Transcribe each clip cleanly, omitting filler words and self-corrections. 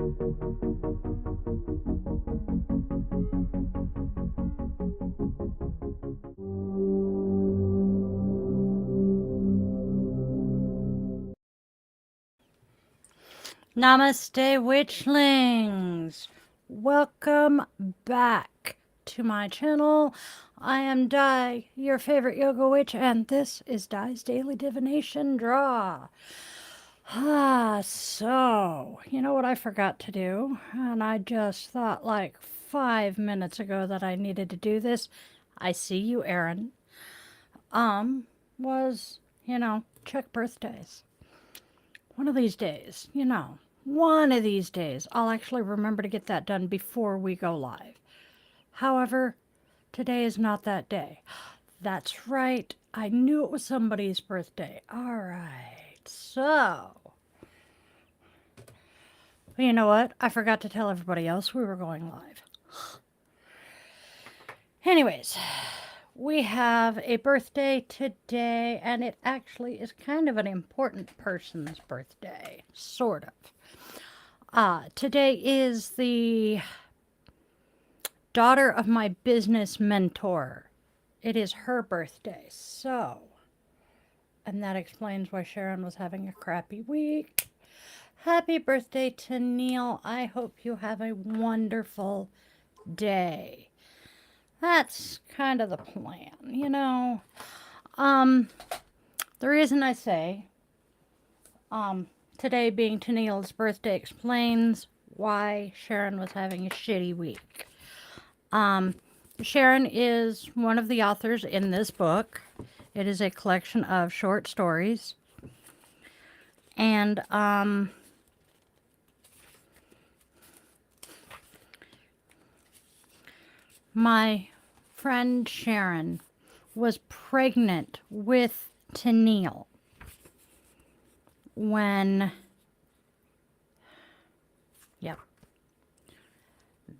Namaste, witchlings! Welcome back to my channel. I am Di, your favorite yoga witch, and this is Di's Daily Divination Draw. So, you know what I forgot to do? And I just thought like 5 minutes ago that I needed to do this. I see you, Aaron. Check birthdays. One of these days, one of these days, I'll actually remember to get that done before we go live. However, today is not that day. That's right. I knew it was somebody's birthday. All right. So, you know what? I forgot to tell everybody else we were going live. Anyways, we have a birthday today, and it actually is kind of an important person's birthday, sort of. Today is the daughter of my business mentor. It is her birthday, so, and that explains why Sharon was having a crappy week. Happy birthday to Neil. I hope you have a wonderful day. That's kind of the plan, The reason I say, today being Tennille's birthday explains why Sharon was having a shitty week. Sharon is one of the authors in this book. It is a collection of short stories. And, my friend Sharon was pregnant with Tennille when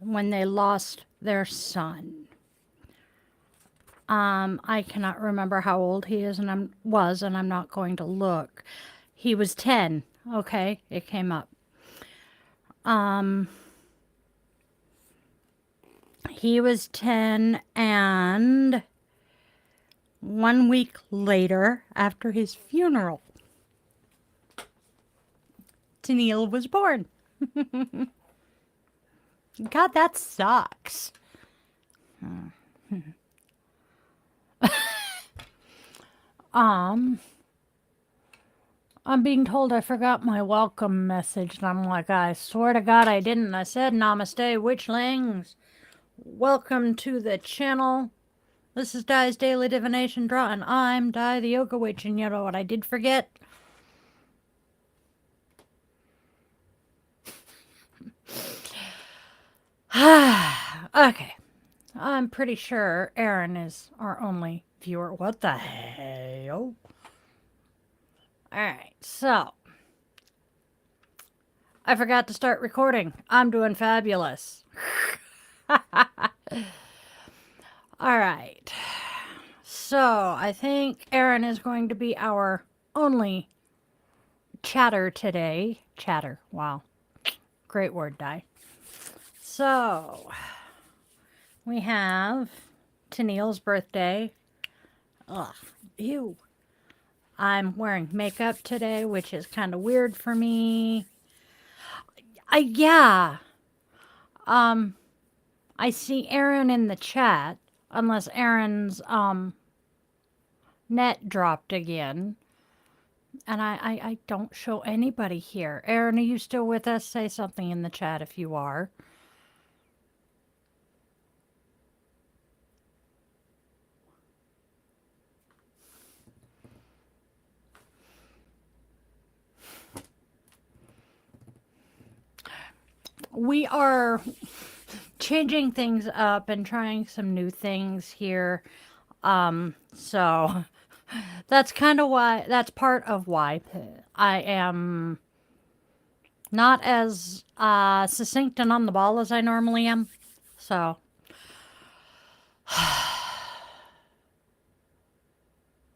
they lost their son. I cannot remember how old he is and I'm not going to look. He was 10. Okay, it came up. He was 10, and 1 week later, after his funeral, Tennille was born. God, that sucks. I'm being told I forgot my welcome message, and I'm like, I swear to God I didn't. I said, Namaste, witchlings. Welcome to the channel. This is Di's Daily Divination Draw, and I'm Di the Yoga Witch, and you know what I did forget? Okay. I'm pretty sure Aaron is our only viewer. What the hell? Alright, so. I forgot to start recording. I'm doing fabulous. Alright. So, I think Aaron is going to be our only chatter today. Chatter. Wow. Great word, Di. So, we have Tennille's birthday. Ugh, ew. I'm wearing makeup today, which is kind of weird for me. Yeah. I see Aaron in the chat, unless Aaron's net dropped again. And I don't show anybody here. Aaron, are you still with us? Say something in the chat if you are. We are changing things up and trying some new things here. So that's kind of why, that's part of why I am not as succinct and on the ball as I normally am. So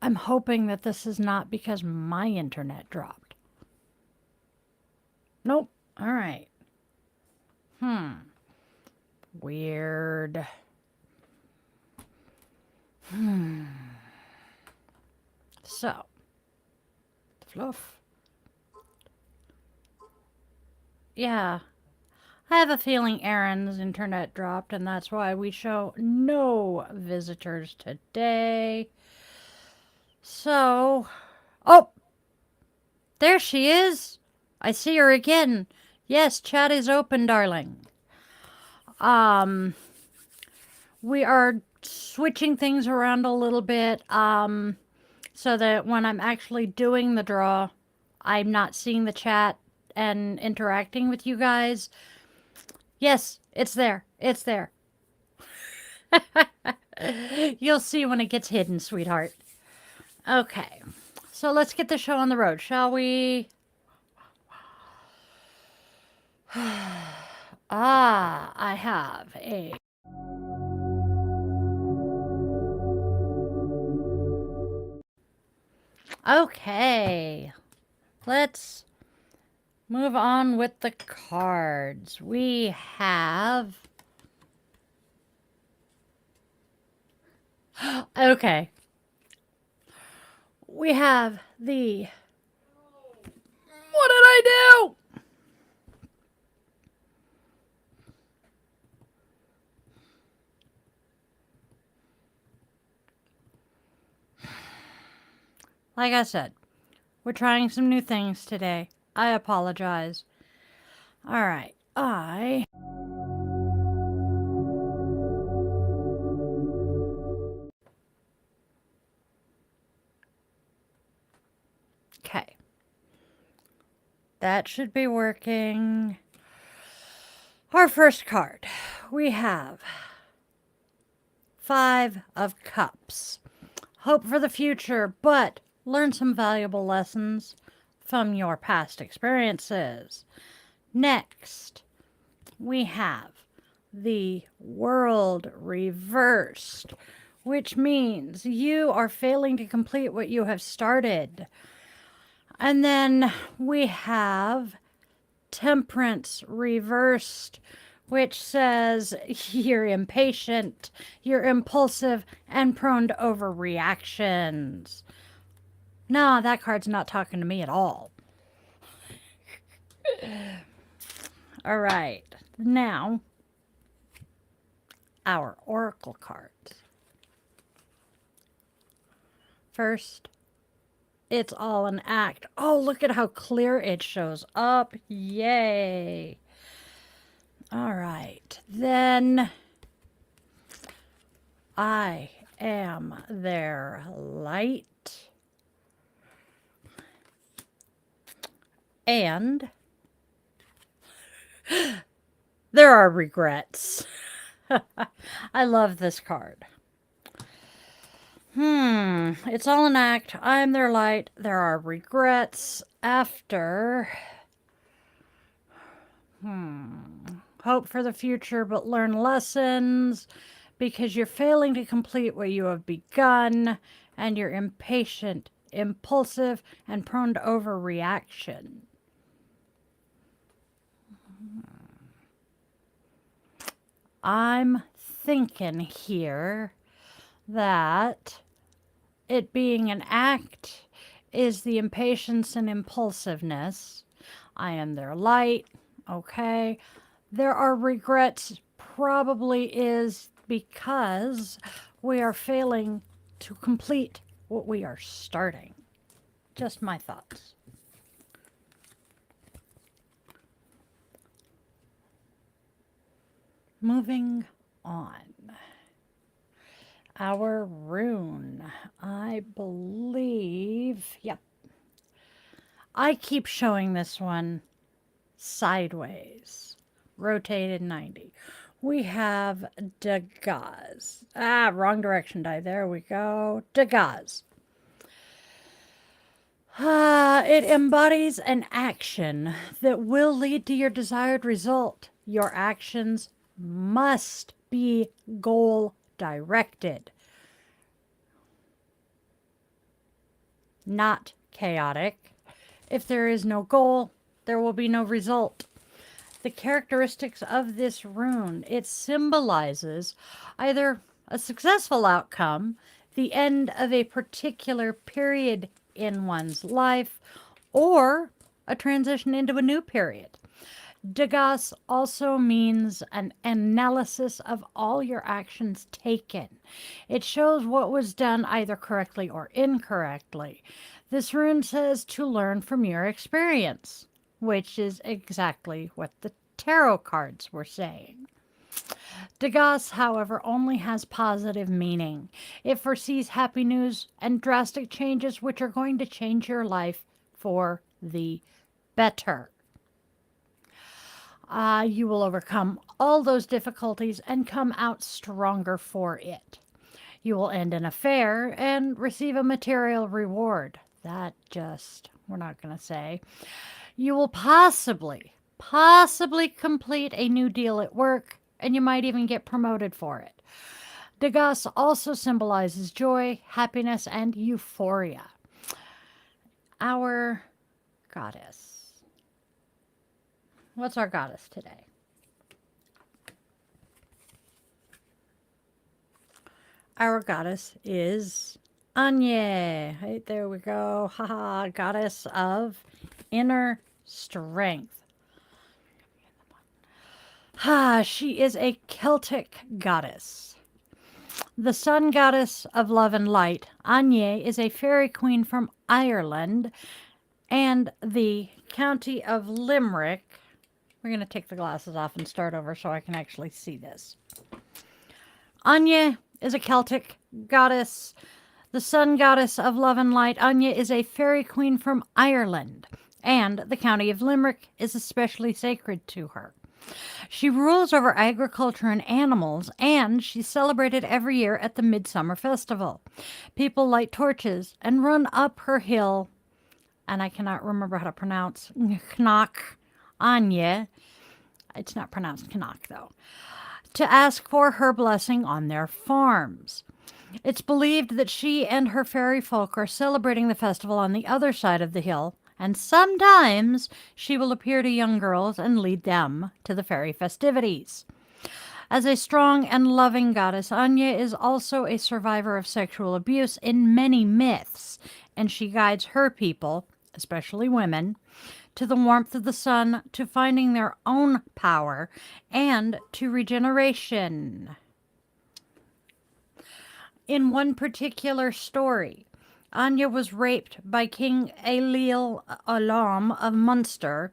I'm hoping that this is not because my internet dropped. Nope. All right. Weird. So, fluff. Yeah. I have a feeling Aaron's internet dropped, and that's why we show no visitors today. So, oh, there she is. I see her again. Yes, chat is open, darling. We are switching things around a little bit, so that when I'm actually doing the draw, I'm not seeing the chat and interacting with you guys. Yes, it's there. It's there. You'll see when it gets hidden, sweetheart. Okay, so let's get the show on the road, shall we? I have a... Okay, let's move on with the cards. We have... Okay. We have the... What did I do? Like I said, we're trying some new things today. I apologize. All right, Okay. That should be working. Our first card. We have 5 of Cups. Hope for the future, but learn some valuable lessons from your past experiences. Next, we have the World reversed, which means you are failing to complete what you have started. And then we have Temperance reversed, which says you're impatient, you're impulsive, and prone to overreactions. No, that card's not talking to me at all. All right, now our oracle cards. First, it's all an act. Oh, look at how clear it shows up. Yay. All right, then I am their light. And there are regrets. I love this card. It's all an act. I'm their light. There are regrets after. Hope for the future, but learn lessons because you're failing to complete what you have begun, and you're impatient, impulsive, and prone to overreaction. I'm thinking here that it being an act is the impatience and impulsiveness. I am their light. Okay. There are regrets, probably is because we are failing to complete what we are starting. Just my thoughts. Moving on. Our rune, I believe, yep. I keep showing this one sideways, rotated 90. We have Dagaz. Wrong direction die. There we go. Dagaz. It embodies an action that will lead to your desired result. Your actions must be goal directed, not chaotic. If there is no goal, there will be no result. The characteristics of this rune, it symbolizes either a successful outcome, the end of a particular period in one's life, or a transition into a new period. Dagas also means an analysis of all your actions taken. It shows what was done either correctly or incorrectly. This rune says to learn from your experience, which is exactly what the tarot cards were saying. Dagas, however, only has positive meaning. It foresees happy news and drastic changes which are going to change your life for the better. You will overcome all those difficulties and come out stronger for it. You will end an affair and receive a material reward. We're not going to say. You will possibly complete a new deal at work, and you might even get promoted for it. Dagas also symbolizes joy, happiness, and euphoria. Our goddess. What's our goddess today? Our goddess is Anya. Right, there we go. Haha, goddess of inner strength. She is a Celtic goddess. The sun goddess of love and light, Anya is a fairy queen from Ireland and the county of Limerick. We're going to take the glasses off and start over so I can actually see this. Anya is a Celtic goddess, the sun goddess of love and light. Anya is a fairy queen from Ireland, and the county of Limerick is especially sacred to her. She rules over agriculture and animals, and she's celebrated every year at the Midsummer Festival. People light torches and run up her hill, and I cannot remember how to pronounce Knock Anya. It's not pronounced Knock, though, to ask for her blessing on their farms. It's believed that she and her fairy folk are celebrating the festival on the other side of the hill, and sometimes she will appear to young girls and lead them to the fairy festivities. As a strong and loving goddess, Anya is also a survivor of sexual abuse in many myths, and she guides her people, especially women, to the warmth of the sun, to finding their own power, and to regeneration. In one particular story, Anya was raped by King Ailill Olam of Munster,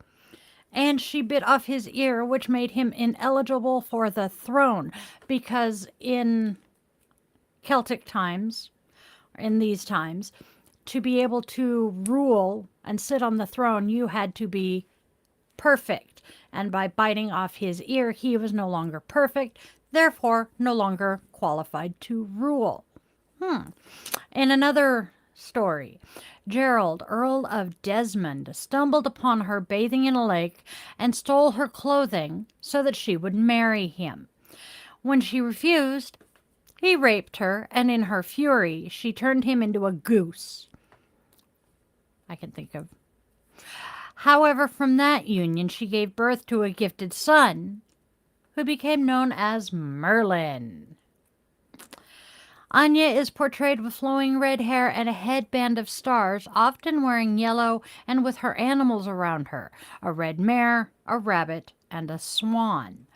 and she bit off his ear, which made him ineligible for the throne, because in Celtic times, in these times, to be able to rule and sit on the throne, you had to be perfect. And by biting off his ear, he was no longer perfect, therefore no longer qualified to rule. In another story, Gerald, Earl of Desmond, stumbled upon her bathing in a lake and stole her clothing so that she would marry him. When she refused, he raped her, and in her fury, she turned him into a goose. I can think of. However, from that union, she gave birth to a gifted son who became known as Merlin. Anya is portrayed with flowing red hair and a headband of stars, often wearing yellow and with her animals around her, a red mare, a rabbit, and a swan.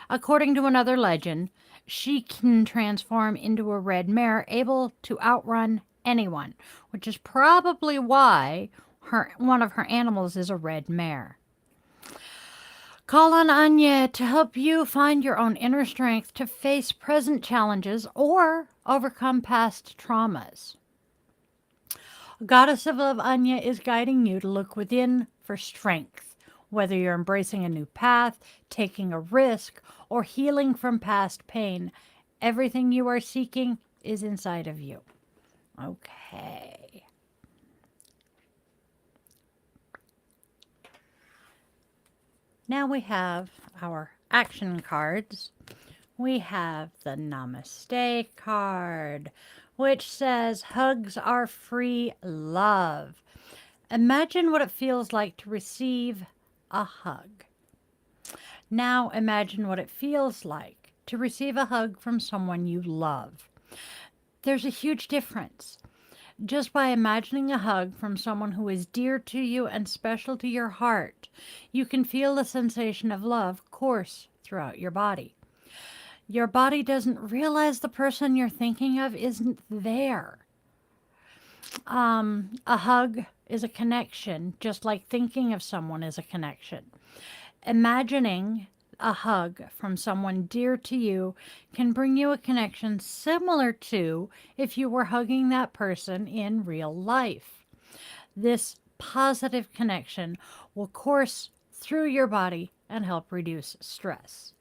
According to another legend, she can transform into a red mare able to outrun anyone, which is probably why one of her animals is a red mare. Call on Anya to help you find your own inner strength to face present challenges or overcome past traumas. Goddess of Love Anya is guiding you to look within for strength, whether you're embracing a new path, taking a risk, or healing from past pain. Everything you are seeking is inside of you. Okay. Now we have our action cards. We have the Namaste card, which says, hugs are free love. Imagine what it feels like to receive a hug. Now imagine what it feels like to receive a hug from someone you love. There's a huge difference. Just by imagining a hug from someone who is dear to you and special to your heart, you can feel the sensation of love course throughout your body. Your body doesn't realize the person you're thinking of isn't there. A hug is a connection, just like thinking of someone is a connection. Imagining a hug from someone dear to you can bring you a connection similar to if you were hugging that person in real life. This positive connection will course through your body and help reduce stress.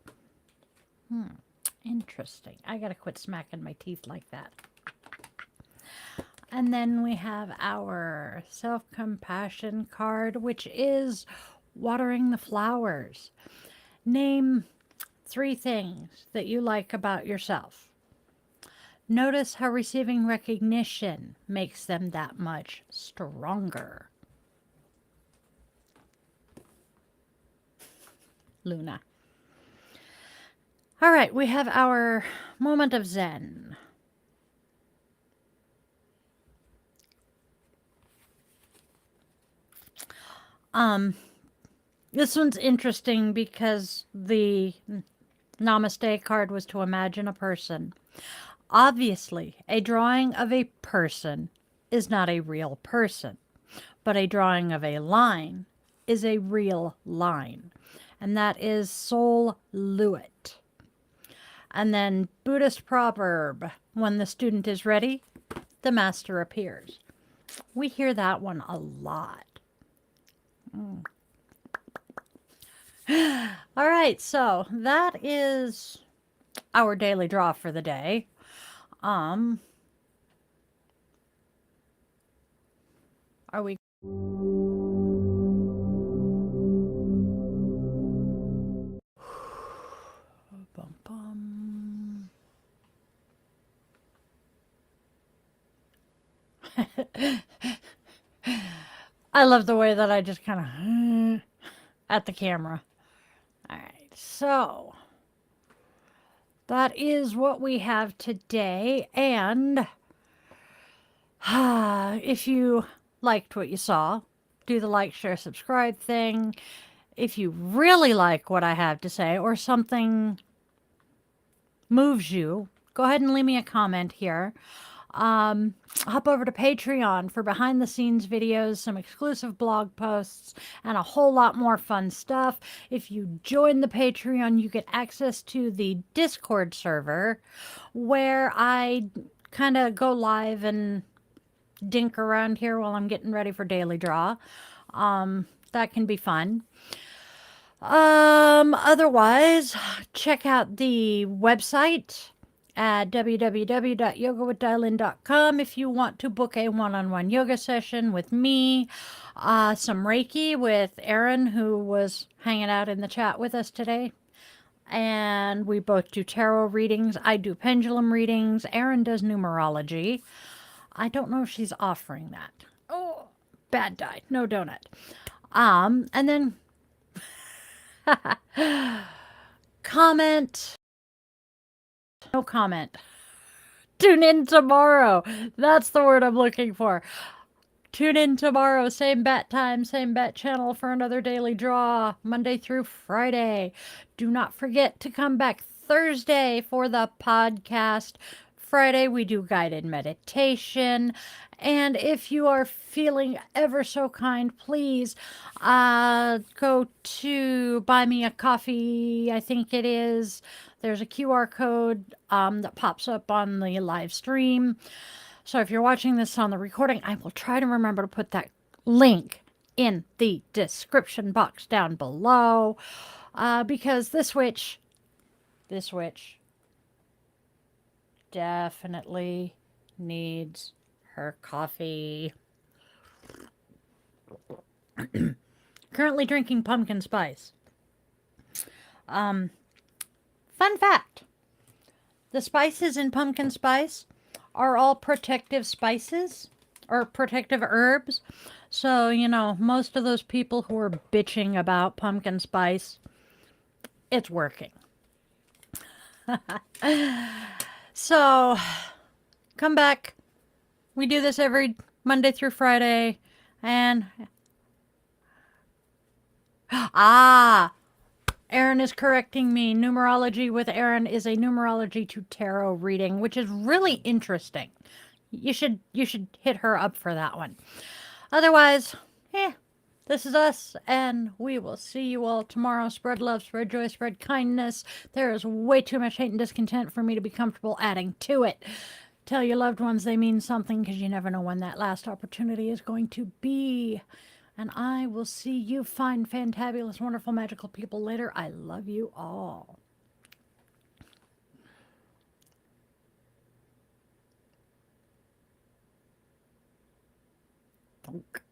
Interesting. I gotta quit smacking my teeth like that. And then we have our self-compassion card, which is watering the flowers. Name 3 things that you like about yourself. Notice how receiving recognition makes them that much stronger. Luna. All right, we have our moment of Zen. This one's interesting because the Namaste card was to imagine a person. Obviously, a drawing of a person is not a real person, but a drawing of a line is a real line, and that is Sol Luit. And then Buddhist proverb, when the student is ready, the master appears. We hear that one a lot. All right, so that is our daily draw for the day. Are we? Bum, bum. I love the way that I just kind of at the camera. All right, so that is what we have today. And if you liked what you saw, do the like, share, subscribe thing. If you really like what I have to say or something moves you, go ahead and leave me a comment here. Hop over to Patreon for behind the scenes videos, some exclusive blog posts, and a whole lot more fun stuff. If you join the Patreon, you get access to the Discord server where I kind of go live and dink around here while I'm getting ready for Daily Draw. That can be fun. Otherwise, check out the website at www.yogawithdylin.com if you want to book a one-on-one yoga session with me, some Reiki with Erin, who was hanging out in the chat with us today. And we both do tarot readings. I do pendulum readings. Erin does numerology. I don't know if she's offering that. Oh, bad die. No donut. And then comment. No comment. Tune in tomorrow. That's the word I'm looking for. Tune in tomorrow. Same bat time, same bat channel for another daily draw. Monday through Friday. Do not forget to come back Thursday for the podcast. Friday, we do guided meditation. And if you are feeling ever so kind, please go to Buy Me a Coffee, I think it is. There's a QR code that pops up on the live stream. So if you're watching this on the recording, I will try to remember to put that link in the description box down below. Because this witch definitely needs her coffee. Currently drinking pumpkin spice. Fun fact. The spices in pumpkin spice are all protective spices or protective herbs. So, you know, most of those people who are bitching about pumpkin spice, it's working. So come back. We do this every Monday through Friday. And Erin is correcting me. Numerology with Erin is a numerology to tarot reading, which is really interesting. You should hit her up for that one. Otherwise, this is us, and we will see you all tomorrow. Spread love, spread joy, spread kindness. There is way too much hate and discontent for me to be comfortable adding to it. Tell your loved ones they mean something, because you never know when that last opportunity is going to be. And I will see you fine, fantabulous, wonderful, magical people later. I love you all. Thunk.